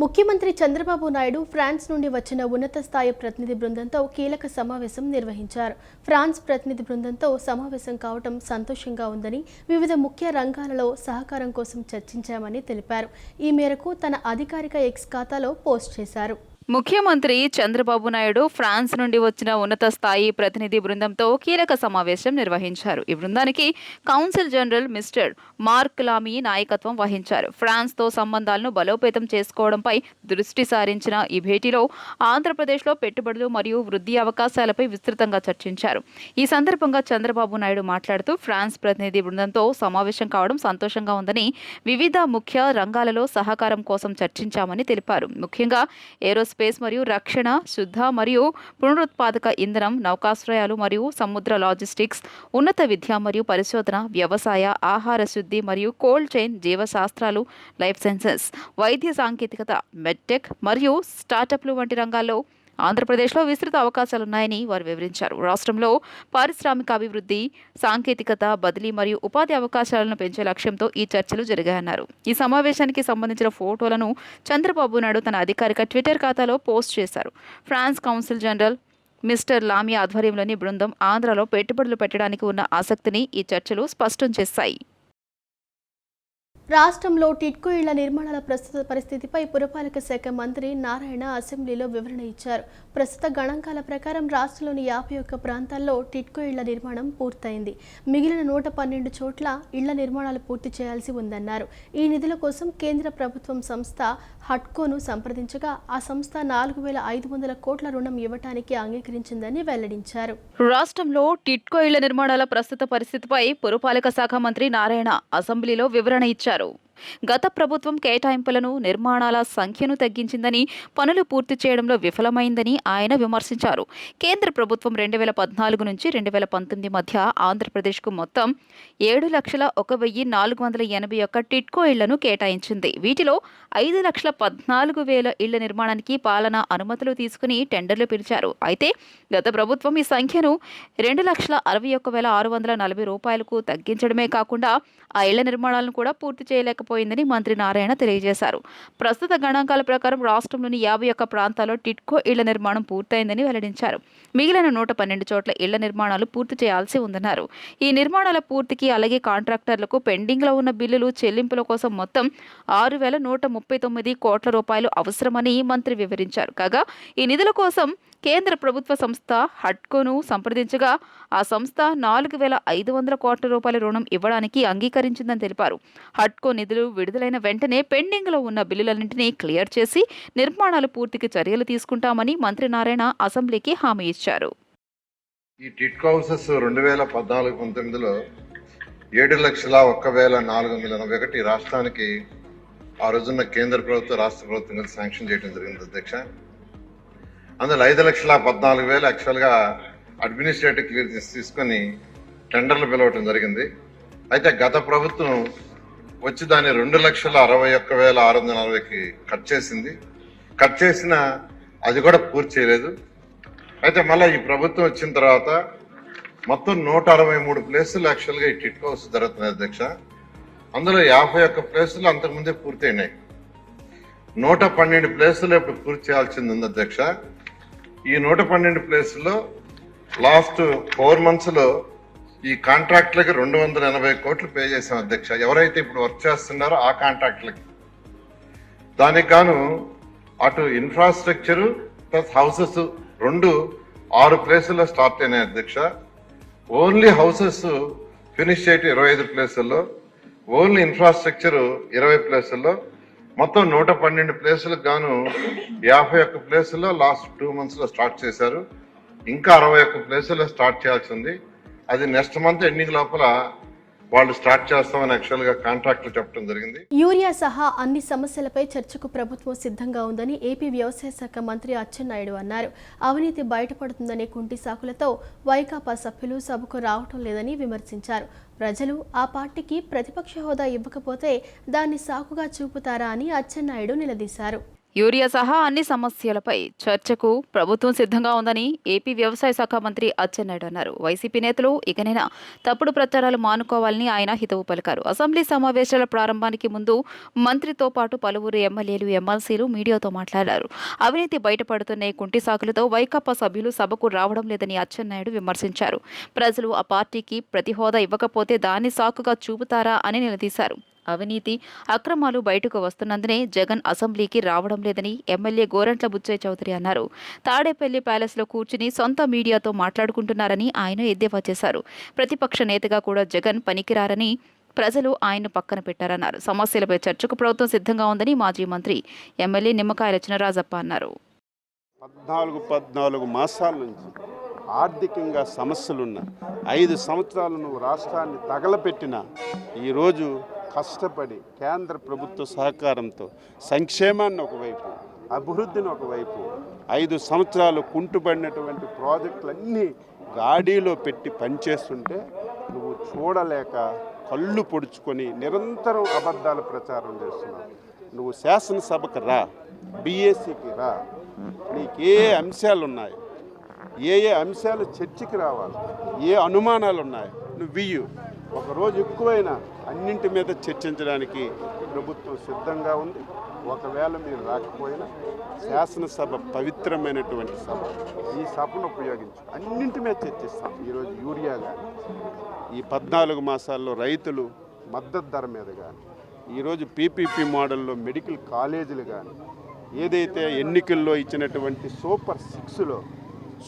ముఖ్యమంత్రి చంద్రబాబు నాయుడు ఫ్రాన్స్ నుండి వచ్చిన ఉన్నత స్థాయి ప్రతినిధి బృందంతో కీలక సమావేశం నిర్వహించారు. ఫ్రాన్స్ ప్రతినిధి బృందంతో సమావేశం కావడం సంతోషంగా ఉందని, వివిధ ముఖ్య రంగాలలో సహకారం కోసం చర్చించామని తెలిపారు. ఈ మేరకు తన అధికారిక ఎక్స్ ఖాతాలో పోస్ట్ చేశారు. ముఖ్యమంత్రి చంద్రబాబు నాయుడు ఫ్రాన్స్ నుండి వచ్చిన ఉన్నత స్థాయి ప్రతినిధి బృందంతో కీలక సమావేశం నిర్వహించారు. ఈ బృందానికి కౌన్సిల్ జనరల్ మిస్టర్ మార్క్ లామీ నాయకత్వం వహించారు. ఫ్రాన్స్తో సంబంధాలను బలోపేతం చేసుకోవడంపై దృష్టి సారించిన ఈ భేటీలో ఆంధ్రప్రదేశ్లో పెట్టుబడులు మరియు వృద్ధి అవకాశాలపై విస్తృతంగా చర్చించారు. ఈ సందర్భంగా చంద్రబాబు నాయుడు మాట్లాడుతూ ఫ్రాన్స్ ప్రతినిధి బృందంతో సమావేశం కావడం సంతోషంగా ఉందని, వివిధ ముఖ్య రంగాలలో సహకారం కోసం చర్చించామని తెలిపారు. ముఖ్యంగా ఏరోస్పేస్ మరియు రక్షణ, శుద్ధ మరియు పునరుత్పాదక ఇంధనం, నౌకాశ్రయాలు మరియు సముద్ర లాజిస్టిక్స్, ఉన్నత విద్య మరియు పరిశోధన, వ్యవసాయ, ఆహార శుద్ధి మరియు కోల్డ్ చైన్, జీవశాస్త్రాలు, లైఫ్ సైన్సెస్, వైద్య సాంకేతికత, మెడ్టెక్ మరియు స్టార్టప్లు వంటి రంగాల్లో ఆంధ్రప్రదేశ్లో విస్తృత అవకాశాలున్నాయని వారు వివరించారు. రాష్ట్రంలో పారిశ్రామికాభివృద్ధి, సాంకేతికత బదిలీ మరియు ఉపాధి అవకాశాలను పెంచే లక్ష్యంతో ఈ చర్చలు జరిగాయన్నారు. ఈ సమావేశానికి సంబంధించిన ఫోటోలను చంద్రబాబు నాయుడు తన అధికారిక ట్విట్టర్ ఖాతాలో పోస్ట్ చేశారు. France council general mister Lamy ఆధ్వర్యంలోని బృందం ఆంధ్రలో పెట్టుబడులు పెట్టడానికి ఉన్న ఆసక్తిని ఈ చర్చలు స్పష్టం చేశాయి. రాష్ట్రంలో టిడ్కో ఇళ్ల నిర్మాణాల ప్రస్తుత పరిస్థితిపై పురపాలక శాఖ మంత్రి నారాయణ అసెంబ్లీలో వివరణ ఇచ్చారు. ప్రస్తుత గణాంకాల ప్రకారం రాష్ట్రంలోని 51 ప్రాంతాల్లో టిడ్కో ఇళ్ల నిర్మాణం పూర్తయింది. మిగిలిన 112 చోట్ల ఇళ్ల నిర్మాణాలు పూర్తి చేయాల్సి ఉందన్నారు. ఈ నిధుల కోసం కేంద్ర ప్రభుత్వం సంస్థ హట్కోను సంప్రదించగా ఆ సంస్థ 4,500 కోట్ల రుణం ఇవ్వటానికి అంగీకరించిందని వెల్లడించారు. రాష్ట్రంలో టిడ్కో ఇళ్ల నిర్మాణాల ప్రస్తుత పరిస్థితిపై పురపాలక శాఖ మంత్రి నారాయణ అసెంబ్లీలో వివరణ ఇచ్చారు. గత ప్రభుత్వం కేటాయింపులను, నిర్మాణాల సంఖ్యను తగ్గించిందని, పనులు పూర్తి చేయడంలో విఫలమైందని ఆయన విమర్శించారు. కేంద్ర ప్రభుత్వం 2014 నుంచి 2019 మధ్య ఆంధ్రప్రదేశ్కు మొత్తం 7,01,481 టిడ్కో ఇళ్లను కేటాయించింది. వీటిలో 5,14,000 ఇళ్ల నిర్మాణానికి పాలనా అనుమతులు తీసుకుని టెండర్లు పిలిచారు. అయితే గత ప్రభుత్వం ఈ సంఖ్యను 2,61,640 రూపాయలకు తగ్గించడమే కాకుండా ఆ ఇళ్ల నిర్మాణాలను కూడా పూర్తి చేయలేకపోయిందని మంత్రి నారాయణ తెలియజేశారు. ప్రస్తుత గణాంకాల ప్రకారం రాష్ట్రంలోని 51 ప్రాంతాల్లో టిడ్కో ఇళ్ల నిర్మాణం పూర్తయిందని వెల్లడించారు. మిగిలిన 112 చోట్ల ఇళ్ల నిర్మాణాలు పూర్తి చేయాల్సి ఉందన్నారు. ఈ నిర్మాణాల పూర్తికి, అలాగే కాంట్రాక్టర్లకు పెండింగ్లో ఉన్న బిల్లులు చెల్లింపుల కోసం మొత్తం 6,139 కోట్ల రూపాయలు అవసరమని మంత్రి వివరించారు. కాగా ఈ నిధుల కోసం కేంద్ర ప్రభుత్వ సంస్థ హట్కోను సంప్రదించగా ఆ సంస్థ 4,500 కోట్ల రూపాయల రుణం ఇవ్వడానికి అంగీకరించిందని తెలిపారు. హట్కో నిధులు విడుదలైన వెంటనే పెండింగ్లో ఉన్న బిల్లులన్నింటినీ క్లియర్ చేసి నిర్మాణాలు పూర్తికి చర్యలు తీసుకుంటామని మంత్రి నారాయణ అసెంబ్లీకి హామీ ఇచ్చారు. ఈ టిడ్కో హౌసెస్ 2014-19లో 7,01,481 రాష్ట్రానికి ఆ రోజున్న కేంద్ర ప్రభుత్వం, రాష్ట్ర ప్రభుత్వం కలిసి శాంక్షన్ చేయడం జరిగింది అధ్యక్ష. అందులో 5,14,000 యాక్చువల్గా అడ్మినిస్ట్రేటివ్ క్లియరెన్స్ తీసుకొని టెండర్లు పిలవటం జరిగింది. అయితే గత ప్రభుత్వం వచ్చి దాన్ని 2,61,640కి కట్ చేసింది. కట్ చేసిన అది కూడా పూర్తి చేయలేదు. అయితే మళ్ళీ ఈ ప్రభుత్వం వచ్చిన తర్వాత మొత్తం 163 ప్లేసులు యాక్చువల్గా ఈ టిడ్కో హౌస్ జరుగుతున్నాయి అధ్యక్ష. అందులో 51 ప్లేసులు అంతకుముందే పూర్తయినాయి. 112 ప్లేసులు ఇప్పుడు పూర్తి చేయాల్సింది ఉంది అధ్యక్ష. ఈ 112 ప్లేసుల్లో లాస్ట్ 4 monthsలో ఈ కాంట్రాక్టులకి 280 కోట్లు పే చేశాం అధ్యక్ష. ఎవరైతే ఇప్పుడు వర్క్ చేస్తున్నారో ఆ కాంట్రాక్టులకి. దానికి గాను అటు ఇన్ఫ్రాస్ట్రక్చరు ప్లస్ హౌసెస్ 6 ప్లేసుల్లో స్టార్ట్ అయినాయి అధ్యక్ష. ఓన్లీ హౌసెస్ ఫినిష్ చేయటం 25 ప్లేసుల్లో, ఓన్లీ ఇన్ఫ్రాస్ట్రక్చర్ 20 ప్లేసుల్లో, మొత్తం 112 ప్లేసులకు గాను 51 ప్లేసుల్లో లాస్ట్ 2 monthsలో స్టార్ట్ చేశారు. ఇంకా 61 ప్లేసుల్లో స్టార్ట్ చేయాల్సి ఉంది. అది నెక్స్ట్ మంత్ ఎండింగ్ లోపల వాళ్ళు స్టార్ట్ చేస్తామని యాక్చువల్గా కాంట్రాక్టులు చెప్పడం జరిగింది. యూరియా సహా అన్ని సమస్యలపై చర్చకు ప్రభుత్వం సిద్ధంగా ఉందని ఏపీ వ్యవసాయ శాఖ మంత్రి అచ్చెన్నాయుడు అన్నారు. అవినీతి బయటపడుతుందనే కుంటి సాకులతో వైకాపా సభ్యులు సభకు రావటం లేదని విమర్శించారు. ప్రజలు ఆ పార్టీకి ప్రతిపక్ష హోదా ఇవ్వకపోతే దాన్ని సాకుగా చూపుతారా అని అచ్చెన్నాయుడు నిలదీశారు. యూరియా సహా అన్ని సమస్యలపై చర్చకు ప్రభుత్వం సిద్ధంగా ఉందని ఏపీ వ్యవసాయ శాఖ మంత్రి అచ్చెన్నాయుడు అన్నారు. వైసీపీ నేతలు ఇకనైనా తప్పుడు ప్రచారాలు మానుకోవాలని ఆయన హితవు పలికారు. అసెంబ్లీ సమావేశాల ప్రారంభానికి ముందు మంత్రితో పాటు పలువురు ఎమ్మెల్యేలు, ఎమ్మెల్సీలు మీడియాతో మాట్లాడారు. అవినీతి బయటపడుతున్న కుంటి సాకులతో వైకాపా సభ్యులు సభకు రావడం లేదని అచ్చెన్నాయుడు విమర్శించారు. ప్రజలు ఆ పార్టీకి ప్రతి హోదా ఇవ్వకపోతే దాన్ని సాకుగా చూపుతారా అని నిలదీశారు. అవినీతి, అక్రమాలు బయటకు వస్తున్నందునే జగన్ అసెంబ్లీకి రావడం లేదని ఎమ్మెల్యే గోరంట్ల బుచ్చయ్య చౌదరి అన్నారు. తాడేపల్లి ప్యాలెస్లో కూర్చుని సొంత మీడియాతో మాట్లాడుకుంటున్నారని ఆయన ఎద్దేవా చేశారు. ప్రతిపక్ష నేతగా కూడా జగన్ పనికిరారని ప్రజలు ఆయన పక్కన పెట్టారన్నారు. సమస్యలపై చర్చకు ప్రభుత్వం సిద్ధంగా ఉందని మాజీ మంత్రి ఎమ్మెల్యే నిమ్మకాయల చినరాజప్ప అన్నారు. 14 మాసాల నుంచి ఆర్థికంగా సమస్యలున్న 5 సంవత్సరాలు నువ్వు రాష్ట్రాన్ని తగలపెట్టిన ఈరోజు కష్టపడి కేంద్ర ప్రభుత్వ సహకారంతో సంక్షేమాన్ని ఒకవైపు, అభివృద్ధిని ఒకవైపు 5 సంవత్సరాలు కుంటుపడినటువంటి ప్రాజెక్టులన్నీ గాడిలో పెట్టి పనిచేస్తుంటే నువ్వు చూడలేక కళ్ళు పొడుచుకొని నిరంతరం అబద్ధాల ప్రచారం చేస్తున్నావు. నువ్వు శాసనసభకు రా, బీఏసీకి రా, నీకు ఏ అంశాలు ఉన్నాయి, ఏ అంశాలు చర్చకి రావాలి, ఏ అనుమానాలు ఉన్నాయి నువ్వు ఇయ్యు. ఒకరోజు ఎక్కువైనా అన్నింటి మీద చర్చించడానికి ప్రభుత్వం సిద్ధంగా ఉంది. ఒకవేళ మీరు రాకపోయినా శాసనసభ పవిత్రమైనటువంటి సభ, ఈ సభను ఉపయోగించి అన్నింటి మీద చర్చిస్తాం. ఈరోజు యూరియా కానీ, ఈ 14 మాసాల్లో రైతులు మద్దతు ధర మీద కానీ, ఈరోజు పీపీపీ మోడల్లో మెడికల్ కాలేజీలు కానీ, ఏదైతే ఎన్నికల్లో ఇచ్చినటువంటి సూపర్ 6లో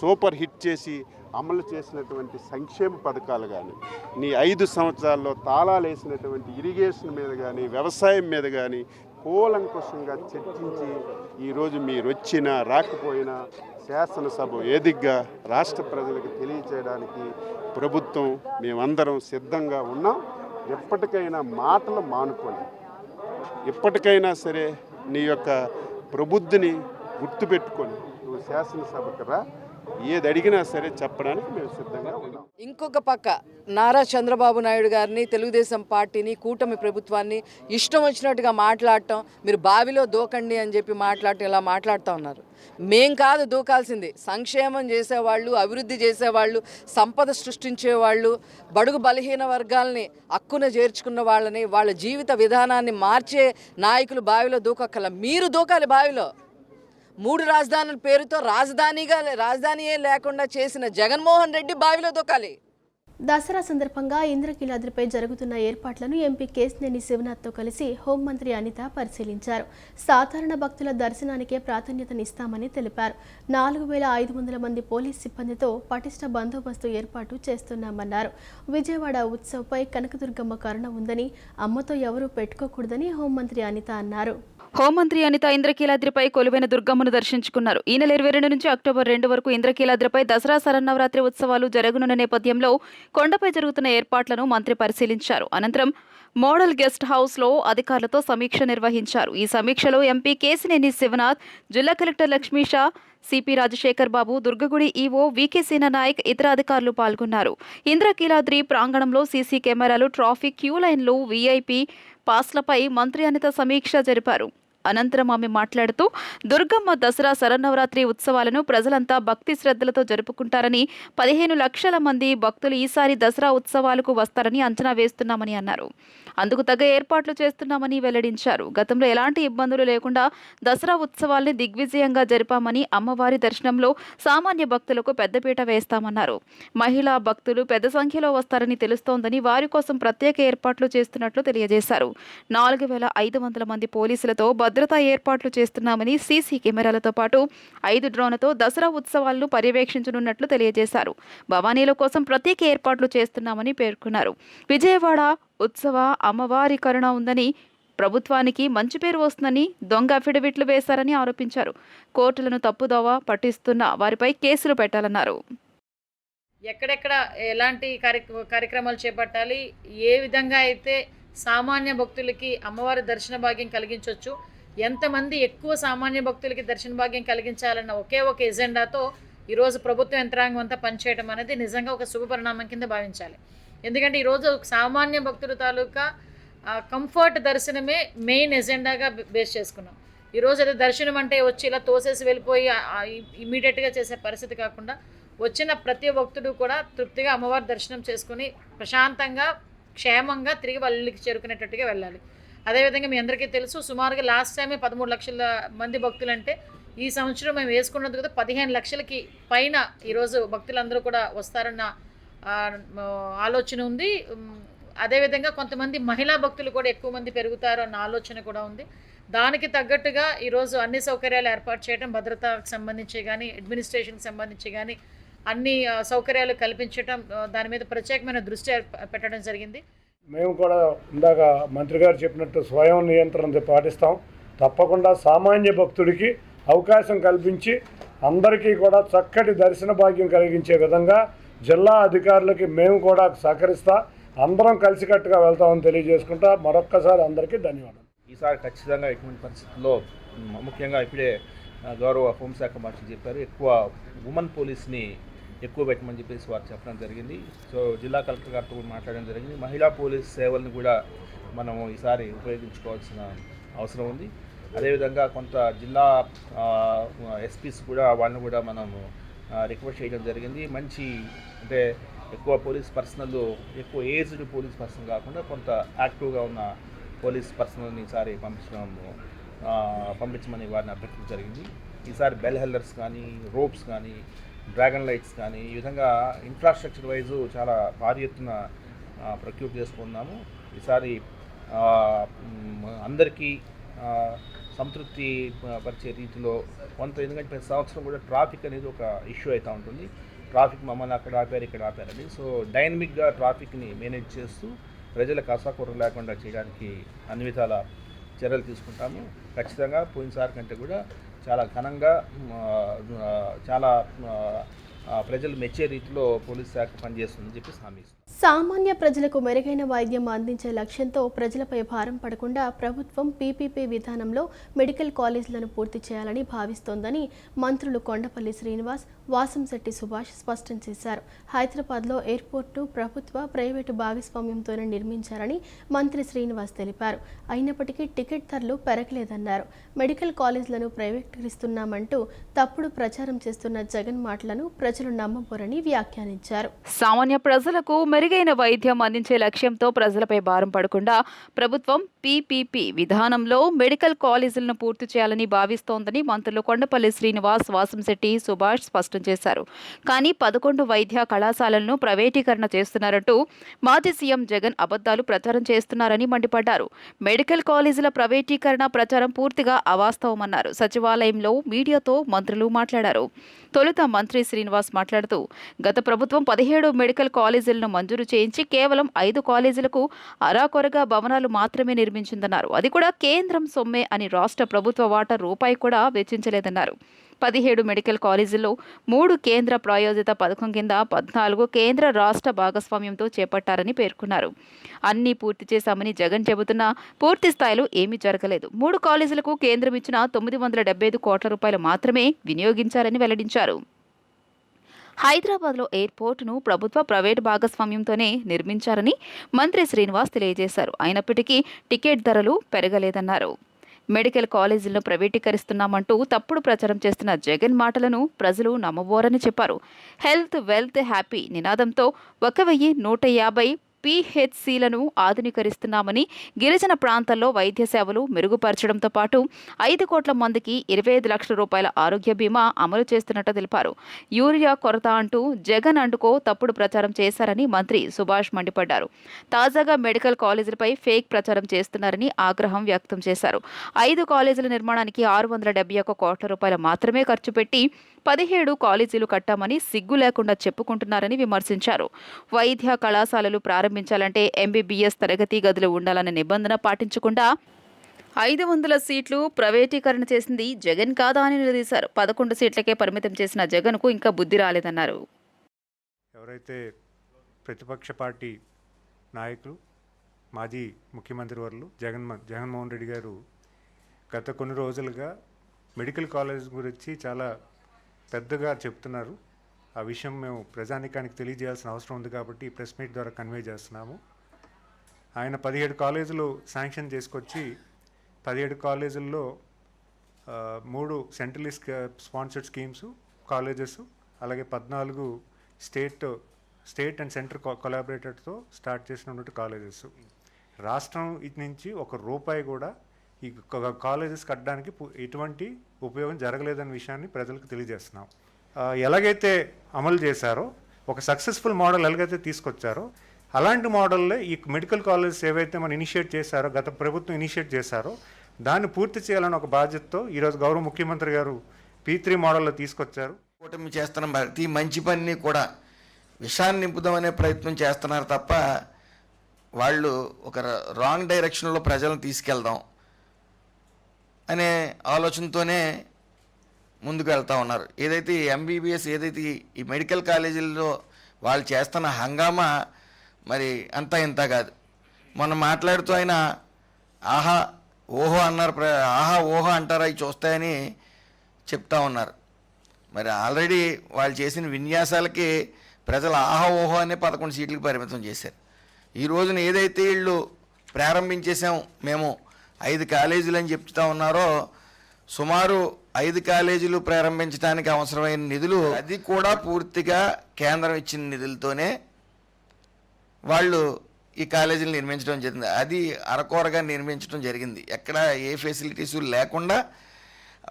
సూపర్ హిట్ చేసి అమలు చేసినటువంటి సంక్షేమ పథకాలు కానీ, నీ 5 సంవత్సరాల్లో తాళాలు వేసినటువంటి ఇరిగేషన్ మీద కానీ, వ్యవసాయం మీద కానీ కూలంకుషంగా చర్చించి ఈరోజు మీరు వచ్చినా రాకపోయినా శాసనసభ వేదికగా రాష్ట్ర ప్రజలకు తెలియచేయడానికి ప్రభుత్వం మేమందరం సిద్ధంగా ఉన్నాం. ఎప్పటికైనా మాటలు మానుకొని, ఎప్పటికైనా సరే నీ యొక్క ప్రబుద్ధిని గుర్తుపెట్టుకొని నువ్వు శాసనసభకు రా, ఏది అడిగినా సరే చెప్పడానికి మేము సిద్ధంగా ఉన్నాం. ఇంకొక పక్క నారా చంద్రబాబు నాయుడు గారిని, తెలుగుదేశం పార్టీని, కూటమి ప్రభుత్వాన్ని ఇష్టం వచ్చినట్టుగా మాట్లాడటం, మీరు బావిలో దూకండి అని చెప్పి మాట్లాడటం, ఇలా మాట్లాడుతూ ఉన్నారు. మేం కాదు దూకాల్సింది, సంక్షేమం చేసేవాళ్ళు, అభివృద్ధి చేసేవాళ్ళు, సంపద సృష్టించేవాళ్ళు, బడుగు బలహీన వర్గాల్ని హక్కున చేర్చుకున్న వాళ్ళని, వాళ్ళ జీవిత విధానాన్ని మార్చే నాయకులు బావిలో దూకక్కల. మీరు దూకాలి బావిలో. 3 రాజధానుల పేరుతో రాజధానియే లేకుండా చేసిన జగన్మోహన్ రెడ్డి బావిలో దూకాలి. దసరా సందర్భంగా ఇంద్రకీలాద్రిపై జరుగుతున్న ఏర్పాట్లను ఎంపీ కేశినేని శివనాథ్తో కలిసి హోంమంత్రి అనిత పరిశీలించారు. సాధారణ భక్తుల దర్శనానికే ప్రాధాన్యతనిస్తామని తెలిపారు. 4500 మంది పోలీస్ సిబ్బందితో పటిష్ట బందోబస్తు ఏర్పాటు చేస్తున్నామన్నారు. విజయవాడ ఉత్సవ్పై కనకదుర్గమ్మ కరుణ ఉందని, అమ్మతో ఎవరూ పెట్టుకోకూడదని హోంమంత్రి అనిత అన్నారు. హోంమంత్రి అనిత ఇంద్రకీలాద్రిపై కొలువైన దుర్గమ్మను దర్శించుకున్నారు. ఈ నెల 22 నుంచి అక్టోబర్ 2 వరకు ఇంద్రకీలాద్రిపై దసరా శరన్నవరాత్రి ఉత్సవాలు జరగనున్న నేపథ్యంలో కొండపై జరుగుతున్న ఏర్పాట్లను మంత్రి పరిశీలించారు. అనంతరం మోడల్ గెస్ట్ హౌస్లో అధికారులతో సమీక్ష నిర్వహించారు. ఈ సమీక్షలో ఎంపీ కేశినేని శివనాథ్, జిల్లా కలెక్టర్ లక్ష్మీషా, సిపి రాజశేఖర్ బాబు, దుర్గగుడి ఈవో వికే సేనానాయక్, ఇతర అధికారులు పాల్గొన్నారు. ఇంద్రకీలాద్రి ప్రాంగణంలో సీసీ కెమెరాలు, ట్రాఫిక్ క్యూ లైన్లు, వీఐపీ పాస్లపై మంత్రి అనిత సమీక్ష జరిపారు. అనంతరం ఆమె మాట్లాడుతూ దుర్గమ్మ దసరా శరన్నవరాత్రి ఉత్సవాలను ప్రజలంతా భక్తి శ్రద్ధలతో జరుపుకుంటారని, 15 లక్షల మంది భక్తులు ఈసారి దసరా ఉత్సవాలకు వస్తారని అంచనా వేస్తున్నామని అన్నారు. అందుకు తగ్గ ఏర్పాట్లు చేస్తున్నామని వెల్లడించారు. గతంలో ఎలాంటి ఇబ్బందులు లేకుండా దసరా ఉత్సవాల్ని దిగ్విజయంగా జరిపామని, అమ్మవారి దర్శనంలో సామాన్య భక్తులకు పెద్దపీట వేస్తామన్నారు. మహిళా భక్తులు పెద్ద సంఖ్యలో వస్తారని తెలుస్తోందని, వారి కోసం ప్రత్యేక ఏర్పాట్లు చేస్తున్నట్లు తెలియజేశారు. 4500 మంది పోలీసులతో భద్రతా ఏర్పాట్లు చేస్తున్నామని, సీసీ కెమెరాలతో పాటు 5 డ్రోన్లతో దసరా ఉత్సవాలను పర్యవేక్షించనున్నట్లు తెలియజేశారు. భవానీల కోసం ప్రత్యేక ఏర్పాట్లు చేస్తున్నామని పేర్కొన్నారు. విజయవాడ ఉత్సవ అమ్మవారి కరుణ ఉందని, ప్రభుత్వానికి మంచి పేరు వస్తుందని దొంగ అఫిడవిట్లు వేశారని ఆరోపించారు. కోర్టులను తప్పుదోవ పట్టిస్తున్న వారిపై కేసులు పెట్టాలన్నారు. ఎక్కడెక్కడ ఎలాంటి కార్యక్రమాలు చేపట్టాలి, ఏ విధంగా అయితే సామాన్య భక్తులకి అమ్మవారి దర్శన భాగ్యం కలిగించవచ్చు, ఎంతమంది ఎక్కువ సామాన్య భక్తులకి దర్శన భాగ్యం కలిగించాలన్న ఒకే ఒక ఎజెండాతో ఈరోజు ప్రభుత్వ యంత్రాంగం అంతా పనిచేయడం అనేది నిజంగా ఒక శుభపరిణామం కింద భావించాలి. ఎందుకంటే ఈరోజు సామాన్య భక్తుల తాలూకా కంఫర్ట్ దర్శనమే మెయిన్ ఎజెండాగా బేస్ చేసుకున్నాం. ఈరోజు అదే దర్శనం అంటే వచ్చి ఇలా తోసేసి వెళ్ళిపోయి ఇమీడియట్గా చేసే పరిస్థితి కాకుండా వచ్చిన ప్రతి భక్తుడు కూడా తృప్తిగా అమ్మవారి దర్శనం చేసుకుని ప్రశాంతంగా క్షేమంగా తిరిగి వాళ్ళ ఇళ్ళకి చేరుకునేటట్టుగా వెళ్ళాలి. అదేవిధంగా మీ అందరికీ తెలుసు, సుమారుగా లాస్ట్ టైమే 13 లక్షల మంది భక్తులు అంటే ఈ సంవత్సరం మేము వేసుకున్నది కదా 15 లక్షలకి పైన ఈరోజు భక్తులందరూ కూడా వస్తారన్న ఆలోచన ఉంది. అదేవిధంగా కొంతమంది మహిళా భక్తులు కూడా ఎక్కువ మంది పెరుగుతారు అన్న ఆలోచన కూడా ఉంది. దానికి తగ్గట్టుగా ఈరోజు అన్ని సౌకర్యాలు ఏర్పాటు చేయడం, భద్రతకు సంబంధించి కానీ అడ్మినిస్ట్రేషన్కి సంబంధించి కానీ అన్ని సౌకర్యాలు కల్పించడం, దాని మీద ప్రత్యేకమైన దృష్టి పెట్టడం జరిగింది. మేము కూడా ఇందాక మంత్రి గారు చెప్పినట్టు స్వయం నియంత్రణ పాటిస్తాం. తప్పకుండా సామాన్య భక్తుడికి అవకాశం కల్పించి అందరికీ కూడా చక్కటి దర్శన భాగ్యం కలిగించే విధంగా జిల్లా అధికారులకి మేము కూడా సహకరిస్తా అందరం కలిసికట్టుగా వెళ్తామని తెలియజేసుకుంటా మరొక్కసారి అందరికీ ధన్యవాదాలు. ఈసారి ఖచ్చితంగా ఎటువంటి పరిస్థితుల్లో ముఖ్యంగా ఇప్పుడే గౌరవ హోంశాఖ మంత్రి చెప్పారు, ఎక్కువ ఉమెన్ పోలీస్ని ఎక్కువ పెట్టమని చెప్పేసి వారు చెప్పడం జరిగింది. సో జిల్లా కలెక్టర్ గారితో కూడా మాట్లాడడం జరిగింది. మహిళా పోలీస్ సేవలను కూడా మనము ఈసారి ఉపయోగించుకోవాల్సిన అవసరం ఉంది. అదేవిధంగా కొంత జిల్లా ఎస్పీస్ కూడా వాళ్ళని కూడా మనము రిక్వెస్ట్ చేయడం జరిగింది. మంచి అంటే ఎక్కువ పోలీస్ పర్సనల్, ఎక్కువ ఏజ్డ్ పోలీస్ పర్సన్ కాకుండా కొంత యాక్టివ్గా ఉన్న పోలీస్ పర్సనల్ని ఈసారి పంపించమని వారిని అభ్యర్థించడం జరిగింది. ఈసారి బెల్ హెల్లర్స్ కానీ, రోప్స్ కానీ, డ్రాగన్ లైట్స్ కానీ ఈ విధంగా ఇన్ఫ్రాస్ట్రక్చర్ వైజు చాలా భారీ ఎత్తున ప్రొక్యూర్ చేసుకున్నాము. ఈసారి అందరికీ సంతృప్తి పరిచే రీతిలో కొంత, ఎందుకంటే ప్రతి సంవత్సరం కూడా ట్రాఫిక్ అనేది ఒక ఇష్యూ అవుతూ ఉంటుంది. ట్రాఫిక్ మమ్మల్ని అక్కడ ఆపారు, ఇక్కడ ఆపారని. సో డైనమిక్గా ట్రాఫిక్ని మేనేజ్ చేస్తూ ప్రజలకు అసౌకర్యం లేకుండా చేయడానికి అన్ని విధాల చర్యలు తీసుకుంటాము. ఖచ్చితంగా పోయినసారి కంటే కూడా చాలా ఘనంగా చాలా ప్రజలు మెచ్చే రీతిలో పోలీస్ శాఖ పనిచేస్తుందని చెప్పి హామీ ఇస్తుంది. సామాన్య ప్రజలకు మెరుగైన వైద్యం అందించే లక్ష్యంతో ప్రజలపై భారం పడకుండా ప్రభుత్వం పీపీపీ విధానంలో మెడికల్ కాలేజీలను పూర్తి చేయాలని భావిస్తోందని మంత్రులు కొండపల్లి శ్రీనివాస్, వాసంశెట్టి సుభాష్ స్పష్టం చేశారు. హైదరాబాద్లో ఎయిర్పోర్టు ప్రభుత్వ, ప్రైవేటు భాగస్వామ్యంతోనే నిర్మించారని మంత్రి శ్రీనివాస్ తెలిపారు. అయినప్పటికీ టికెట్ ధరలు పెరగలేదన్నారు. మెడికల్ కాలేజీలను ప్రైవేటీకరిస్తున్నామంటూ తప్పుడు ప్రచారం చేస్తున్న జగన్ మాటలను ప్రజలు నమ్మబోరని వ్యాఖ్యానించారు. సామాన్య ప్రజలకు మెరుగైన వైద్యం అందించే లక్ష్యంతో ప్రజలపై భారం పడకుండా ప్రభుత్వం పీపీపీ విధానంలో మెడికల్ కాలేజీలను పూర్తి చేయాలని భావిస్తోందని మంత్రులు కొండపల్లి శ్రీనివాస్, వాసంశెట్టి సుభాష్ స్పష్టం చేశారు. కానీ 11 వైద్య కళాశాలలను ప్రైవేటీకరణ చేస్తున్నారంటూ మాజీ సీఎం జగన్ అబద్ధాలు ప్రచారం చేస్తున్నారని మండిపడ్డారు. మెడికల్ కాలేజీల ప్రైవేటీకరణ ప్రచారం పూర్తిగా అవాస్తవమన్నారు. సచివాలయంలో మీడియాతో మంత్రులు మాట్లాడారు. తొలుత మంత్రి శ్రీనివాస్ మాట్లాడుతూ గత ప్రభుత్వం 17 మెడికల్ కాలేజీలను మంజూరు చేయించి కేవలం 5 కాలేజీలకు అరాకొరగా భవనాలు మాత్రమే నిర్మించిందన్నారు. అది కూడా కేంద్రం సొమ్మే అని రాష్ట్ర ప్రభుత్వ వాటా రూపాయి కూడా వెచ్చించలేదన్నారు. 17 మెడికల్ కాలేజీల్లో 3 కేంద్ర ప్రాయోజిత పథకం కింద 14 కేంద్ర రాష్ట్ర భాగస్వామ్యంతో చేపట్టారని పేర్కొన్నారు. అన్నీ పూర్తి చేశామని జగన్ చెబుతున్నా పూర్తి స్థాయిలో ఏమీ జరగలేదు. 3 కాలేజీలకు కేంద్రం ఇచ్చిన 975 కోట్ల రూపాయలు మాత్రమే వినియోగించారని వెల్లడించారు. హైదరాబాద్లో ఎయిర్పోర్టును ప్రభుత్వ, ప్రైవేటు భాగస్వామ్యంతోనే నిర్మించారని మంత్రి శ్రీనివాస్ తెలియజేశారు. అయినప్పటికీ టికెట్ ధరలు పెరగలేదన్నారు. మెడికల్ కాలేజీలను ప్రైవేటీకరిస్తున్నామంటూ తప్పుడు ప్రచారం చేస్తున్న జగన్ మాటలను ప్రజలు నమ్మబోరని చెప్పారు. హెల్త్, వెల్త్, హ్యాపీ నినాదంతో 1150 పీహెచ్సీలను ఆధునీకరిస్తున్నామని, గిరిజన ప్రాంతాల్లో వైద్య సేవలు మెరుగుపరచడంతో పాటు 5 కోట్ల మందికి 25 లక్షల రూపాయల ఆరోగ్య బీమా అమలు చేస్తున్నట్టు తెలిపారు. యూరియా కొరత అంటూ జగన్ అంటుకో తప్పుడు ప్రచారం చేశారని మంత్రి సుభాష్ మండిపడ్డారు. తాజాగా మెడికల్ కాలేజీలపై ఫేక్ ప్రచారం చేస్తున్నారని ఆగ్రహం వ్యక్తం చేశారు. 5 కాలేజీల నిర్మాణానికి 671 కోట్ల రూపాయలు మాత్రమే ఖర్చు పెట్టి 17 కాలేజీలు కట్టామని సిగ్గు లేకుండా చెప్పుకుంటున్నారని విమర్శించారు. వైద్య కళాశాలలు ప్రారంభించాలంటే ఎంబీబీఎస్ తరగతి గదులు ఉండాలనే నిబంధన పాటించకుండా 500 సీట్లు ప్రైవేటీకరణ చేసింది జగన్ కాదా అని నిలదీశారు. 11 సీట్లకే పరిమితం చేసిన జగన్కు ఇంకా బుద్ధి రాలేదన్నారు. ఎవరైతే ప్రతిపక్ష పార్టీ నాయకులు, మాజీ ముఖ్యమంత్రి వర్యులు జగన్మోహన్ రెడ్డి గారు గత కొన్ని రోజులుగా మెడికల్ కాలేజ్ గురించి చాలా పెద్దగా చెప్తున్నారు. ఆ విషయం మేము ప్రజానీకానికి తెలియజేయాల్సిన అవసరం ఉంది కాబట్టి ప్రెస్ మీట్ ద్వారా కన్వే చేస్తున్నాము. ఆయన 17 కాలేజీలు శాంక్షన్ చేసుకొచ్చి 17 కాలేజీల్లో 3 సెంట్రలీ స్పాన్సర్డ్ స్కీమ్స్ కాలేజెస్, అలాగే 14 స్టేట్ అండ్ సెంటర్ కొలాబరేటర్తో స్టార్ట్ చేసినటువంటి కాలేజెస్. రాష్ట్రం నుంచి ₹1 కూడా ఈ కాలేజెస్ కట్టడానికి ఎటువంటి ఉపయోగం జరగలేదనే విషయాన్ని ప్రజలకు తెలియజేస్తున్నాం. ఎలాగైతే అమలు చేశారో, ఒక సక్సెస్ఫుల్ మోడల్ ఎలాగైతే తీసుకొచ్చారో, అలాంటి మోడల్లే ఈ మెడికల్ కాలేజెస్ ఏవైతే మనం ఇనిషియేట్ చేశారో, గత ప్రభుత్వం ఇనిషియేట్ చేశారో, దాన్ని పూర్తి చేయాలని ఒక బాధ్యతతో ఈరోజు గౌరవ ముఖ్యమంత్రి గారు P3 మోడల్లో తీసుకొచ్చారు. కూటమి చేస్తున్న ప్రతి మంచి పనిని కూడా విషాన్ని నింపుదామనే ప్రయత్నం చేస్తున్నారు తప్ప వాళ్ళు ఒక రాంగ్ డైరెక్షన్లో ప్రజలను తీసుకెళ్దాం అనే ఆలోచనతోనే ముందుకు వెళ్తూ ఉన్నారు. ఏదైతే MBBS ఏదైతే ఈ మెడికల్ కాలేజీల్లో వాళ్ళు చేస్తున్న హంగామా మరి అంతా ఇంత కాదు. మొన్న మాట్లాడుతూ ఆయన ఆహా ఓహో అన్నారు, ఆహా ఓహో అంటారా అవి చూస్తాయని చెప్తా ఉన్నారు. మరి ఆల్రెడీ వాళ్ళు చేసిన విన్యాసాలకి ప్రజలు ఆహా ఓహో అనే 11 సీట్లకు పరిమితం చేశారు. ఈ రోజున ఏదైతే వీళ్ళు ప్రారంభించేసాం మేము 5 కాలేజీలు అని చెప్తా ఉన్నారో, సుమారు 5 కాలేజీలు ప్రారంభించడానికి అవసరమైన నిధులు అది కూడా పూర్తిగా కేంద్రం ఇచ్చిన నిధులతోనే వాళ్ళు ఈ కాలేజీలు నిర్మించడం జరిగింది. అది అరకొరగా నిర్మించడం జరిగింది. ఎక్కడ ఏ ఫెసిలిటీస్ లేకుండా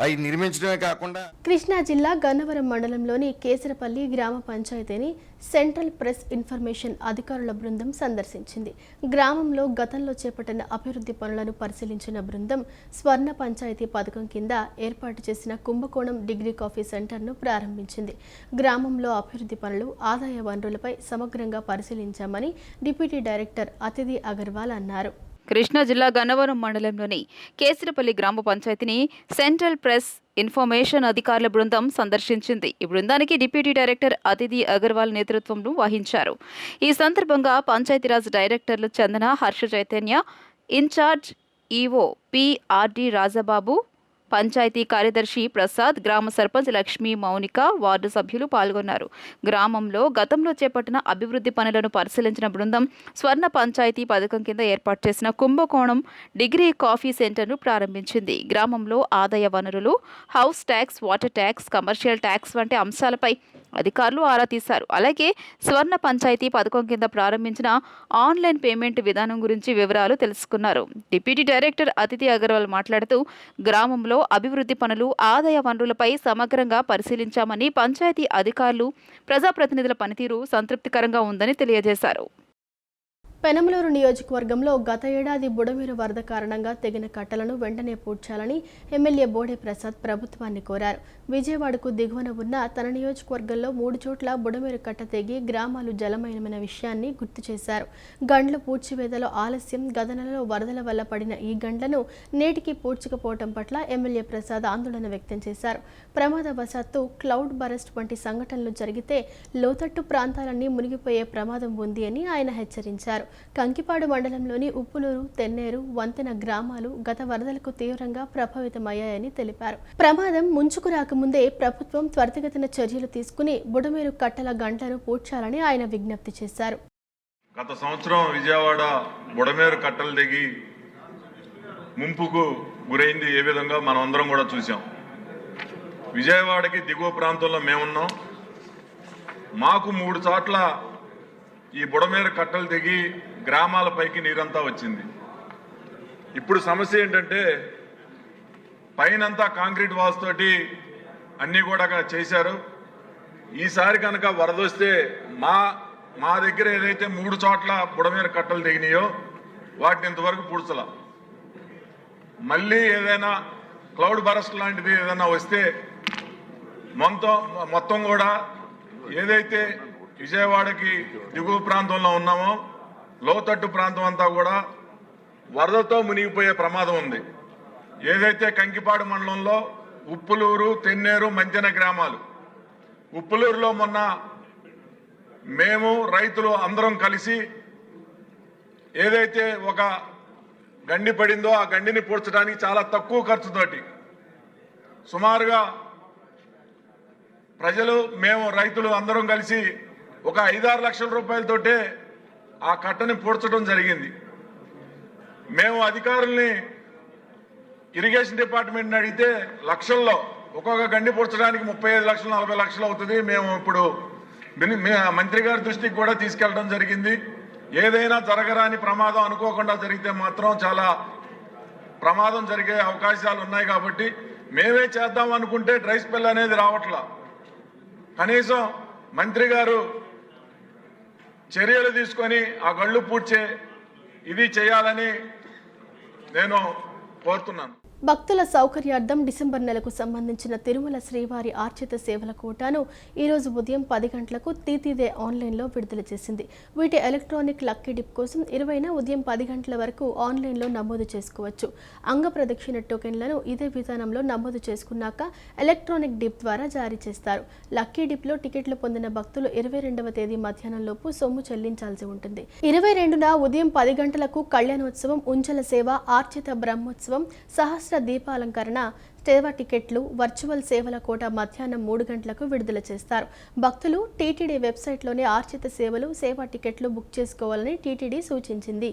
అవి నిర్మించడమే కాకుండా. కృష్ణా జిల్లా గన్నవరం మండలంలోని కేసరపల్లి గ్రామ పంచాయతీని సెంట్రల్ ప్రెస్ ఇన్ఫర్మేషన్ అధికారుల బృందం సందర్శించింది. గ్రామంలో గతంలో చేపట్టిన అభివృద్ధి పనులను పరిశీలించిన బృందం స్వర్ణ పంచాయతీ పథకం కింద ఏర్పాటు చేసిన కుంభకోణం డిగ్రీ కాఫీ సెంటర్ను ప్రారంభించింది. గ్రామంలో అభివృద్ధి పనులు, ఆదాయ వనరులపై సమగ్రంగా పరిశీలించామని డిప్యూటీ డైరెక్టర్ అతిథి అగర్వాల్ అన్నారు. కృష్ణా జిల్లా గన్నవరం మండలంలోని కేసరపల్లి గ్రామ పంచాయతీని సెంట్రల్ ప్రెస్ ఇన్ఫర్మేషన్ అధికారుల బృందం సందర్శించింది. ఈ బృందానికి డిప్యూటీ డైరెక్టర్ అతిథి అగర్వాల్ నేతృత్వంలో వహించారు. ఈ సందర్భంగా పంచాయతీరాజ్ డైరెక్టర్లు Chandana, Harsha Chaitanya, in charge EO PRD Rajababu, panchayat కార్యదర్శి ప్రసాద్, గ్రామ సర్పంచ్ లక్ష్మీ, మౌనిక, వార్డు సభ్యులు పాల్గొన్నారు. గ్రామంలో గతంలో చేపట్టిన అభివృద్ధి పనులను పరిశీలించిన బృందం స్వర్ణ పంచాయతీ పథకం కింద ఏర్పాటు చేసిన కుంభకోణం డిగ్రీ కాఫీ సెంటర్ను ప్రారంభించింది. గ్రామంలో ఆదాయ వనరులు, house tax, water tax, commercial tax వంటి అంశాలపై అధికారులు ఆరా తీశారు. అలాగే స్వర్ణ పంచాయతీ పథకం కింద ప్రారంభించిన ఆన్లైన్ పేమెంట్ విధానం గురించి వివరాలు తెలుసుకున్నారు. డిప్యూటీ డైరెక్టర్ అతిథి అగర్వాల్ మాట్లాడుతూ గ్రామంలో అభివృద్ధి పనులు, ఆదాయ వనరులపై సమగ్రంగా పరిశీలించామని, పంచాయతీ అధికారులు, ప్రజాప్రతినిధుల పనితీరు సంతృప్తికరంగా ఉందని తెలియజేశారు. పెనమలూరు నియోజకవర్గంలో గత ఏడాది బుడమేరు వరద కారణంగా తెగిన కట్టలను వెంటనే పూడ్చాలని ఎమ్మెల్యే బోడే ప్రసాద్ ప్రభుత్వాన్ని కోరారు. విజయవాడకు దిగువన ఉన్న తన నియోజకవర్గంలో 3 చోట్ల బుడమేరు కట్ట తెగి గ్రామాలు జలమయమైన విషయాన్ని గుర్తు చేశారు. గండ్ల పూడ్చివేతలో ఆలస్యం, గత నెలలో వరదల వల్ల పడిన ఈ గండ్లను నేటికి పూడ్చకపోవడం పట్ల ఎమ్మెల్యే ప్రసాద్ ఆందోళన వ్యక్తం చేశారు. ప్రమాదవశాత్తు క్లౌడ్ బరస్ట్ వంటి సంఘటనలు జరిగితే లోతట్టు ప్రాంతాలన్నీ మునిగిపోయే ప్రమాదం ఉంది అని ఆయన హెచ్చరించారు. కంకిపాడు మండలంలోని ఉప్పులూరు, తెన్నేరు, వంతెన గ్రామాలు గత వరదలకు తీవ్రంగా ప్రభావితమయ్యాయని తెలిపారు. ప్రమాదం ముంచుకు రాకముందే ప్రభుత్వం త్వరితగతిన చర్యలు తీసుకుని బుడమేరు కట్టల గంటలను పూడ్చాలని ఆయన విజ్ఞప్తి చేశారు. గత సంవత్సరం విజయవాడ బుడమేరు కట్టలు దిగి ముంపుకు గురైంది ఏ విధంగా మనం అందరం కూడా చూసాం. విజయవాడకి దిగువ ప్రాంతంలో మేమున్నాం. మాకు 3 చోట్ల ఈ బుడమేరు కట్టలు దిగి గ్రామాలపైకి నీరంతా వచ్చింది. ఇప్పుడు సమస్య ఏంటంటే పైనంతా కాంక్రీట్ వాల్స్ తోటి అన్నీ కూడా చేశారు. ఈసారి కనుక వరద వస్తే మా దగ్గర ఏదైతే 3 చోట్ల బుడమేరు కట్టలు దిగినాయో వాటిని ఇంతవరకు పూడ్చలా. మళ్ళీ ఏదైనా క్లౌడ్ బరస్ట్ లాంటిది ఏదైనా వస్తే మొత్తం కూడా ఏదైతే విజయవాడకి దిగువ ప్రాంతంలో ఉన్నామో లోతట్టు ప్రాంతం అంతా కూడా వరదతో మునిగిపోయే ప్రమాదం ఉంది. ఏదైతే కంకిపాడు మండలంలో ఉప్పులూరు, తెన్నేరు, మంతెన గ్రామాలు, ఉప్పులూరులో మొన్న మేము రైతులు అందరం కలిసి ఏదైతే ఒక గండి పడిందో ఆ గండిని పూడ్చడానికి చాలా తక్కువ ఖర్చుతోటి సుమారుగా ప్రజలు, మేము రైతులు అందరం కలిసి ఒక 5-6 లక్షల రూపాయలతోటే ఆ కట్టని పూడ్చడం జరిగింది. మేము అధికారుల్ని ఇరిగేషన్ డిపార్ట్మెంట్ని అడిగితే లక్షల్లో, ఒక్కొక్క గండి పూడ్చడానికి 35 లక్షలు 40 లక్షలు అవుతుంది. మేము ఇప్పుడు మంత్రి గారి దృష్టికి కూడా తీసుకెళ్ళడం జరిగింది. ఏదైనా జరగరాని ప్రమాదం అనుకోకుండా జరిగితే మాత్రం చాలా ప్రమాదం జరిగే అవకాశాలు ఉన్నాయి. కాబట్టి మేమే చేద్దాం అనుకుంటే డ్రై స్పెల్ అనేది రావట్లా. కనీసం మంత్రి గారు చర్యలు తీసుకొని ఆ గళ్ళు పూడ్చే ఇది చేయాలని నేను కోరుతున్నాను. భక్తుల సౌకర్యార్థం డిసెంబర్ నెలకు సంబంధించిన తిరుమల శ్రీవారి ఆర్చిత సేవల కోటాను ఈరోజు ఉదయం 10 గంటలకు టీటీదే ఆన్లైన్లో విడుదల చేసింది. వీటి ఎలక్ట్రానిక్ లక్కీ డిప్ కోసం 20న ఉదయం 10 గంటల వరకు ఆన్లైన్లో నమోదు చేసుకోవచ్చు. అంగ ప్రదక్షిణ టోకెన్లను ఇదే విధానంలో నమోదు చేసుకున్నాక ఎలక్ట్రానిక్ డిప్ ద్వారా జారీ చేస్తారు. లక్కీ డిప్లో టికెట్లు పొందిన భక్తులు 22వ తేదీ మధ్యాహ్నంలోపు సొమ్ము చెల్లించాల్సి ఉంటుంది. 22న ఉదయం 10 గంటలకు కళ్యాణోత్సవం, ఉంచల సేవ, ఆర్చిత బ్రహ్మోత్సవం, సహస్ర దీపాలంకరణ సేవ టికెట్లు, వర్చువల్ సేవల కోట మధ్యాహ్నం 3 గంటలకు విడుదల చేస్తారు. భక్తులు టీటీడీ వెబ్సైట్లోనే ఆర్చిత సేవలు, సేవా టికెట్లు బుక్ చేసుకోవాలని టీటీడీ సూచించింది.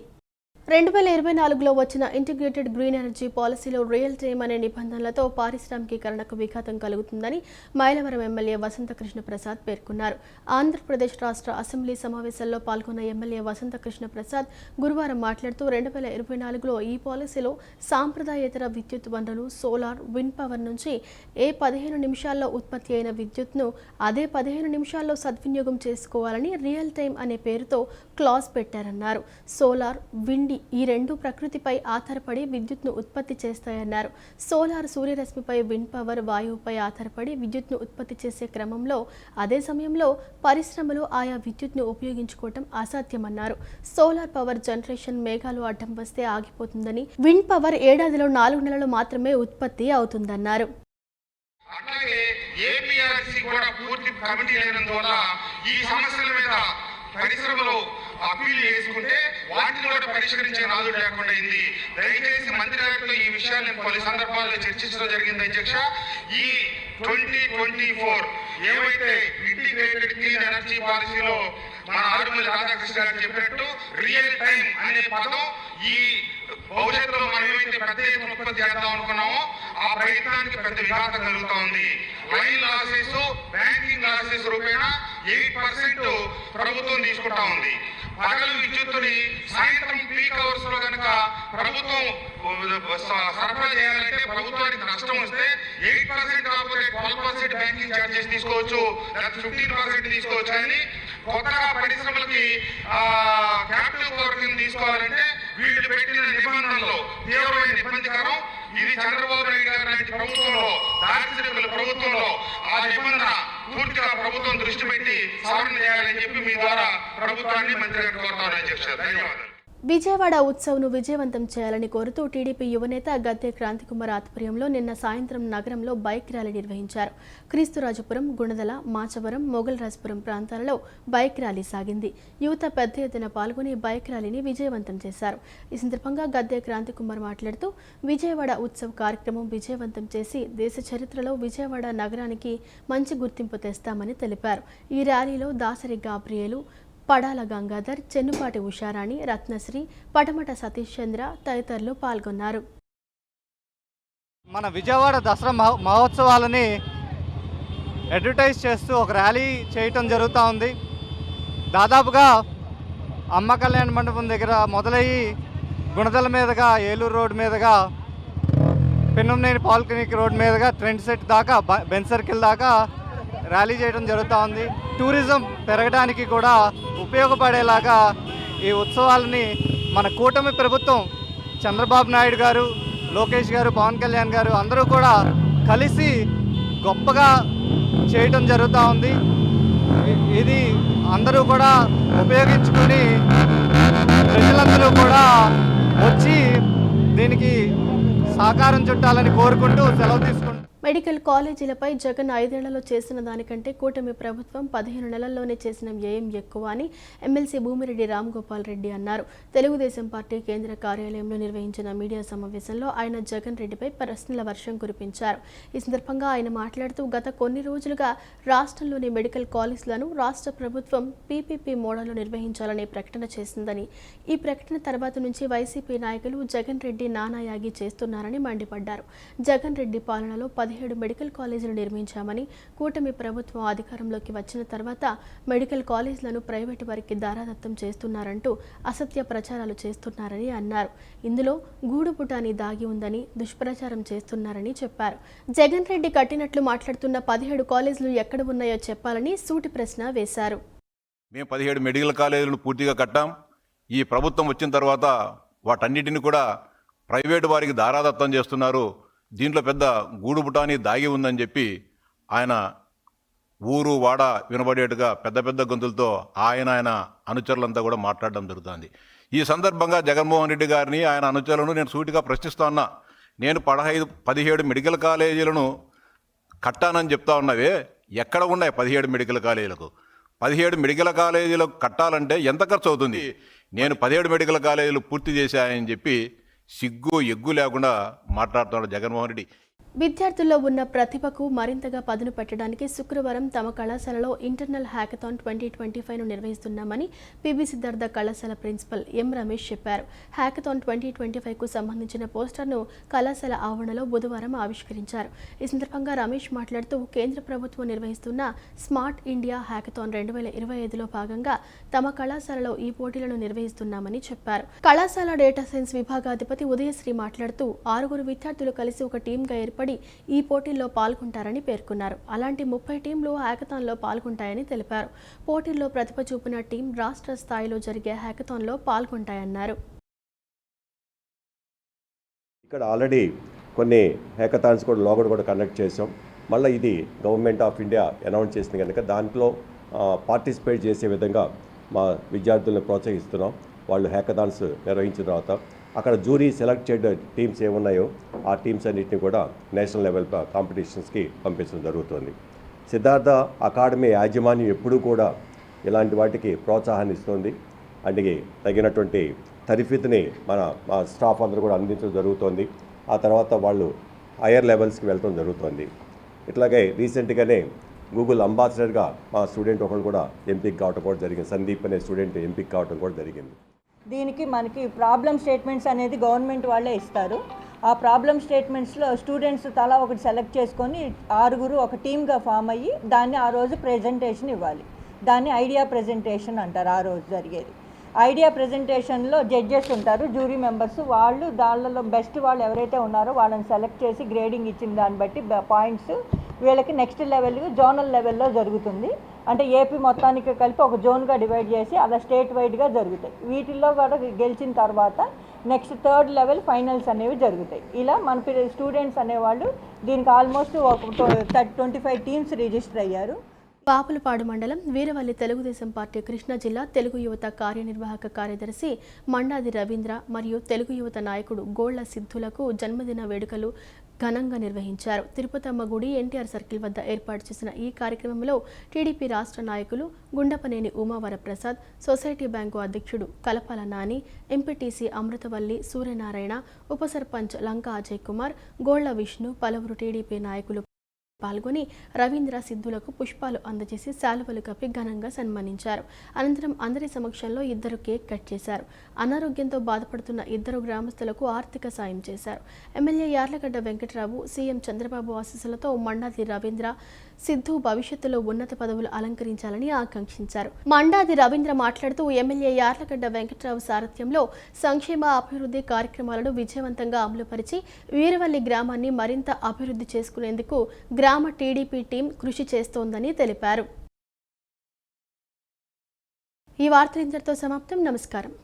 2024లో వచ్చిన ఇంటిగ్రేటెడ్ గ్రీన్ ఎనర్జీ పాలసీలో రియల్ టైమ్ అనే నిబంధనలతో పారిశ్రామికీకరణకు విఘాతం కలుగుతుందని మైలవరం ఎమ్మెల్యే వసంతకృష్ణ ప్రసాద్ పేర్కొన్నారు. ఆంధ్రప్రదేశ్ రాష్ట్ర అసెంబ్లీ సమావేశాల్లో పాల్గొన్న ఎమ్మెల్యే వసంతకృష్ణ ప్రసాద్ గురువారం మాట్లాడుతూ 2024లో ఈ పాలసీలో సాంప్రదాయేతర విద్యుత్ వనరులు, సోలార్, విండ్ పవర్ నుంచి 15 నిమిషాల్లో ఉత్పత్తి అయిన విద్యుత్ను అదే 15 నిమిషాల్లో సద్వినియోగం చేసుకోవాలని రియల్ టైమ్ అనే పేరుతో క్లాజ్ పెట్టారన్నారు. సోలార్, విండ్ ఈ రెండు ప్రకృతిపై ఆధారపడి విద్యుత్ను ఉత్పత్తి చేస్తాయన్నారు. సోలార్ సూర్యరశ్మిపై, విండ్ పవర్ వాయువుపై ఆధారపడి విద్యుత్ను ఉత్పత్తి చేసే క్రమంలో అదే సమయంలో పరిశ్రమలు ఆయా విద్యుత్ను ఉపయోగించుకోవటం అసాధ్యమన్నారు. సోలార్ పవర్ జనరేషన్ మేఘాలు అడ్డం వస్తే ఆగిపోతుందని, విండ్ పవర్ ఏడాదిలో 4 నెలలు మాత్రమే ఉత్పత్తి అవుతుందన్నారు. అట్లాగే ఏపీఆర్సీ కూడా పూర్తి కమిటీ లేనందువల్ల ఈ సమస్యల మీద పరిశ్రమలు అప్పీల్ చేసుకుంటే వాటిని కూడా పరిష్కరించే నాదు లేకుండా అయింది. దయచేసి మంత్రి గారితో ఈ విషయాన్ని పలు సందర్భాల్లో చర్చించడం జరిగింది అధ్యక్ష. ఈ 2024 ఏవైతే ఇంటిగ్రేటెడ్ క్లీన్ ఎనర్జీ పాలసీలో మన ఆరుమల్లి రాధాకృష్ణ గారు చెప్పినట్టు రియల్ టైం అనే పదం ఈ భవిష్యత్తులో మనం ఏమైతే పెద్ద ఎత్తున ఉత్పత్తి చేద్దాం అనుకున్నామో ఆ ప్రయత్నానికి పెద్ద విఘాతం కలుగుతా ఉంది. లైన్ లాసెస్, బ్యాంకింగ్ లాసెస్ రూపేణా 8% ప్రభుత్వం తీసుకుంటా ఉంది. పగలు విద్యుత్తుని సాయంత్రం పీక్ అవర్స్ లో కనుక ప్రభుత్వం సరఫరా చేయాలంటే ప్రభుత్వానికి నష్టం వస్తే 8% కాకపోతే 12% బ్యాంకింగ్ ఛార్జెస్ తీసుకోవచ్చు, లేదా 15% తీసుకోవచ్చు. అని కొత్తగా పరిశ్రమలకి క్యాపిటల్ పవర్ కింద తీసుకోవాలంటే వీళ్ళు పెట్టిన నిబంధనలు తీవ్రమైన ఇబ్బందికరం. ఇది చంద్రబాబు నాయుడు గారు లాంటి ప్రభుత్వంలో, దారిద్ర్య ప్రభుత్వంలో ఆ నిబంధన పూర్తిగా ప్రభుత్వం దృష్టి పెట్టి సవరణ చేయాలని చెప్పి మీ ద్వారా ప్రభుత్వాన్ని మంత్రి గారు కోరుతాను అధ్యక్ష. ధన్యవాదాలు. విజయవాడ ఉత్సవ్ను విజయవంతం చేయాలని కోరుతూ టీడీపీ యువనేత గద్దె క్రాంతికుమార్ ఆధ్వర్యంలో నిన్న సాయంత్రం నగరంలో బైక్ ర్యాలీ నిర్వహించారు. క్రీస్తురాజపురం, గుణదల, మాచవరం, మొగల్రాజపురం ప్రాంతాలలో బైక్ ర్యాలీ సాగింది. యువత పెద్ద ఎత్తున పాల్గొని బైక్ ర్యాలీని విజయవంతం చేశారు. ఈ సందర్భంగా గద్దె క్రాంతికుమార్ మాట్లాడుతూ విజయవాడ ఉత్సవ్ కార్యక్రమం విజయవంతం చేసి దేశ చరిత్రలో విజయవాడ నగరానికి మంచి గుర్తింపు తెస్తామని తెలిపారు. ఈ ర్యాలీలో దాసరి గాబ్రియేలు, పడాల గంగాధర్, చెన్నుపాటి ఉషారాణి, రత్నశ్రీ, పటమట సతీష్ చంద్ర తదితరులు పాల్గొన్నారు. మన విజయవాడ దసరా మహోత్సవాలని అడ్వర్టైజ్ చేస్తూ ఒక ర్యాలీ చేయటం జరుగుతూ ఉంది. దాదాపుగా అమ్మ కళ్యాణ మండపం దగ్గర మొదలయ్యి గుణదల మీదుగా ఏలూరు రోడ్ మీదుగా పెన్నంనేని పాలిక్లినిక్ రోడ్ మీదుగా ట్రెండ్ సెట్ దాకా బెన్ సర్కిల్ దాకా ర్యాలీ చేయడం జరుగుతూ ఉంది. టూరిజం పెరగడానికి కూడా ఉపయోగపడేలాగా ఈ ఉత్సవాలని మన కూటమి ప్రభుత్వం, చంద్రబాబు నాయుడు గారు, లోకేష్ గారు, పవన్ కళ్యాణ్ గారు అందరూ కూడా కలిసి గొప్పగా చేయటం జరుగుతూ ఉంది. ఇది అందరూ కూడా ఉపయోగించుకొని ప్రజలందరూ కూడా వచ్చి దీనికి సహకారం చుట్టాలని కోరుకుంటూ సెలవు తీసుకుంటాం. మెడికల్ కాలేజీలపై జగన్ 5 ఏళ్లలో చేసిన దానికంటే కూటమి ప్రభుత్వం 15 నెలల్లోనే చేసిన వ్యయం ఎక్కువ అని ఎమ్మెల్సీ భూమిరెడ్డి రామ్గోపాల్ రెడ్డి అన్నారు. తెలుగుదేశం పార్టీ కేంద్ర కార్యాలయంలో నిర్వహించిన మీడియా సమావేశంలో ఆయన జగన్ రెడ్డిపై ప్రశ్నల వర్షం కురిపించారు. ఈ సందర్భంగా ఆయన మాట్లాడుతూ గత కొన్ని రోజులుగా రాష్ట్రంలోని మెడికల్ కాలేజీలను రాష్ట్ర ప్రభుత్వం పీపీపీ మోడల్లో నిర్వహించాలని ప్రకటన చేసిందని, ఈ ప్రకటన తర్వాత నుంచి వైసీపీ నాయకులు జగన్ రెడ్డి నానాయాగి చేస్తున్నారని మండిపడ్డారు. జగన్ రెడ్డి పాలనలో 17 మెడికల్ కాలేజీలు నిర్మించామని, కూటమి ప్రభుత్వం అధికారంలోకి వచ్చిన తర్వాత మెడికల్ కాలేజీలను ప్రైవేటు వారికి దారాదత్తం చేస్తున్నారంటూ అసత్య ప్రచారాలు చేస్తున్నారని అన్నారు. ఇందులో గూడుపుటాని దాగి ఉందని దుష్ప్రచారం చేస్తున్నారని చెప్పారు. జగన్ రెడ్డి కట్టినట్లు మాట్లాడుతున్న 17 కాలేజీలు ఎక్కడ ఉన్నాయో చెప్పాలని సూటి ప్రశ్న వేశారు. మేము 17 మెడికల్ కాలేజీలను పూర్తిగా కట్టాం. ఈ ప్రభుత్వం వచ్చిన తర్వాత వాటన్నిటిని కూడా ప్రైవేటు వారికి దారాదత్తం చేస్తున్నారు, దీంట్లో పెద్ద గూడుపుటాని దాగి ఉందని చెప్పి ఆయన ఊరు వాడ వినబడేట్టుగా పెద్ద పెద్ద గొంతులతో ఆయన అనుచరులంతా కూడా మాట్లాడడం జరుగుతుంది. ఈ సందర్భంగా జగన్మోహన్ రెడ్డి గారిని ఆయన అనుచరులను నేను సూటిగా ప్రశ్నిస్తా ఉన్నా. నేను 17 మెడికల్ కాలేజీలను కట్టానని చెప్తా ఉన్నవే, ఎక్కడ ఉన్నాయి 17 మెడికల్ కాలేజీలకు? 17 మెడికల్ కాలేజీలు కట్టాలంటే ఎంత ఖర్చు అవుతుంది? నేను 17 మెడికల్ కాలేజీలు పూర్తి చేశానని చెప్పి సిగ్గు ఎగ్గు లేకుండా మాట్లాడుతున్నాడు జగన్మోహన్ రెడ్డి. విద్యార్థుల్లో ఉన్న ప్రతిభకు మరింతగా పదును పెట్టడానికి శుక్రవారం తమ కళాశాలలో ఇంటర్నల్ హ్యాకథాన్ 2025ను నిర్వహిస్తున్నామని పిబి సిద్ధార్థ కళాశాల ప్రిన్సిపల్ ఎం రమేష్ చెప్పారు. హ్యాకథాన్ 2025కు సంబంధించిన పోస్టర్ను కళాశాల ఆవరణలో బుధవారం ఆవిష్కరించారు. ఈ సందర్భంగా రమేష్ మాట్లాడుతూ కేంద్ర ప్రభుత్వం నిర్వహిస్తున్న స్మార్ట్ ఇండియా హ్యాకథాన్ 2025లో భాగంగా తమ కళాశాలలో ఈ పోటీలను నిర్వహిస్తున్నామని చెప్పారు. కళాశాల డేటా సైన్స్ విభాగాధిపతి ఉదయశ్రీ మాట్లాడుతూ 6 విద్యార్థులు కలిసి ఒక టీంగా ఏర్పడి ఈ పోటీల్లో పాల్గొంటారని పేర్కొన్నారు. అలాంటి 30 టీంలు హ్యాకథాన్లో పాల్గొంటాయని తెలిపారు. పోటీల్లో ప్రతిభ చూపిన టీం రాష్ట్ర స్థాయిలో జరిగే హ్యాకథాన్లో పాల్గొంటాయన్నారు. ఇక్కడ ఆల్రెడీ కొన్ని హ్యాకథాన్స్ కూడా లోగడ కూడా కండక్ట్ చేసాం. మళ్ళీ ఇది గవర్నమెంట్ ఆఫ్ ఇండియా అనౌన్స్ చేసింది కనుక దాంట్లో పార్టిసిపేట్ చేసే విధంగా మా విద్యార్థులను ప్రోత్సహిస్తున్నాం. వాళ్ళు హ్యాకథాన్స్ నిర్వహించిన తర్వాత అక్కడ జూరీ సెలెక్ట్ చేయడం టీమ్స్ ఏమున్నాయో ఆ టీమ్స్ అన్నింటినీ కూడా నేషనల్ లెవెల్ కాంపిటీషన్స్కి పంపించడం జరుగుతుంది. సిద్ధార్థ అకాడమీ యాజమాన్యం ఎప్పుడూ కూడా ఇలాంటి వాటికి ప్రోత్సాహాన్ని ఇస్తుంది. అందుకే తగినటువంటి తరఫీదుని మా స్టాఫ్ అందరూ కూడా అందించడం జరుగుతుంది. ఆ తర్వాత వాళ్ళు హయ్యర్ లెవెల్స్కి వెళ్ళడం జరుగుతుంది. ఇట్లాగే రీసెంట్గానే గూగుల్ అంబాసిడర్గా మా స్టూడెంట్ ఒకరు కూడా ఎంపిక కావడం కూడా జరిగింది. సందీప్ అనే స్టూడెంట్ ఎంపిక కావడం కూడా జరిగింది. దీనికి మనకి ప్రాబ్లమ్ స్టేట్మెంట్స్ అనేది గవర్నమెంట్ వాళ్ళే ఇస్తారు. ఆ ప్రాబ్లమ్ స్టేట్మెంట్స్లో స్టూడెంట్స్ తలా ఒకటి సెలెక్ట్ చేసుకొని 6 ఒక టీమ్గా ఫామ్ అయ్యి దాన్ని ఆ రోజు ప్రెజెంటేషన్ ఇవ్వాలి. దాన్ని ఐడియా ప్రెజెంటేషన్ అంటారు. ఆ రోజు జరిగేది ఐడియా ప్రెజెంటేషన్లో జడ్జెస్ ఉంటారు, జ్యూరీ మెంబర్స్. వాళ్ళు దానిలో బెస్ట్ వాళ్ళు ఎవరైతే ఉన్నారో వాళ్ళని సెలెక్ట్ చేసి గ్రేడింగ్ ఇచ్చిన దాన్ని బట్టి పాయింట్స్ వీళ్ళకి నెక్స్ట్ లెవెల్ జోనల్ లెవెల్లో జరుగుతుంది. అంటే ఏపీ మొత్తానికి కలిపి ఒక జోన్గా డివైడ్ చేసి అలా స్టేట్ వైడ్గా జరుగుతాయి. వీటిల్లో కూడా గెలిచిన తర్వాత నెక్స్ట్ 3rd లెవెల్ ఫైనల్స్ అనేవి జరుగుతాయి. ఇలా మన స్టూడెంట్స్ అనేవాళ్ళు దీనికి ఆల్మోస్ట్ 25 టీమ్స్ రిజిస్టర్ అయ్యారు. పాపులపాడు మండలం వీరవల్లి తెలుగుదేశం పార్టీ కృష్ణా జిల్లా తెలుగు యువత కార్యనిర్వాహక కార్యదర్శి మండాది రవీంద్ర మరియు తెలుగు యువత నాయకుడు గోళ్ల సిద్ధులకు జన్మదిన వేడుకలు ఘనంగా నిర్వహించారు. తిరుపతమ్మ గుడి ఎన్టీఆర్ సర్కిల్ వద్ద ఏర్పాటు చేసిన ఈ కార్యక్రమంలో టీడీపీ రాష్ట్ర నాయకులు గుండపనేని ఉమావరప్రసాద్, సొసైటీ బ్యాంకు అధ్యక్షుడు కలపాల నాని, ఎంపీటీసీ అమృతవల్లి సూర్యనారాయణ, ఉప సర్పంచ్ లంకా అజయ్ కుమార్, గోళ్ల విష్ణు, పలువురు టీడీపీ నాయకులు పాల్గొని రవీంద్ర సిద్ధులకు పుష్పాలు అందజేసి శాలువలు కప్పి ఘనంగా సన్మానించారు. అనంతరం అందరి సమక్షంలో 2 కేక్ కట్ చేశారు. అనారోగ్యంతో బాధపడుతున్న 2 గ్రామస్తులకు ఆర్థిక సాయం చేశారు. ఎమ్మెల్యే యార్లగడ్డ వెంకటరావు, సీఎం చంద్రబాబు ఆశీస్సులతో మండాది రవీంద్ర సిద్ధు భవిష్యత్తులో ఉన్నత పదవులు అలంకరించాలని ఆకాంక్షించారు. మండాది రవీంద్ర మాట్లాడుతూ ఎమ్మెల్యే యార్లగడ్డ వెంకటరావు సారథ్యంలో సంక్షేమ అభివృద్ధి కార్యక్రమాలను విజయవంతంగా అమలుపరిచి వీరవల్లి గ్రామాన్ని మరింత అభివృద్ధి చేసుకునేందుకు గ్రామ టీడీపీ టీం కృషి చేస్తోందని తెలిపారు. ఈ వార్తలు ఇంతటితో సమాప్తం. నమస్కారం.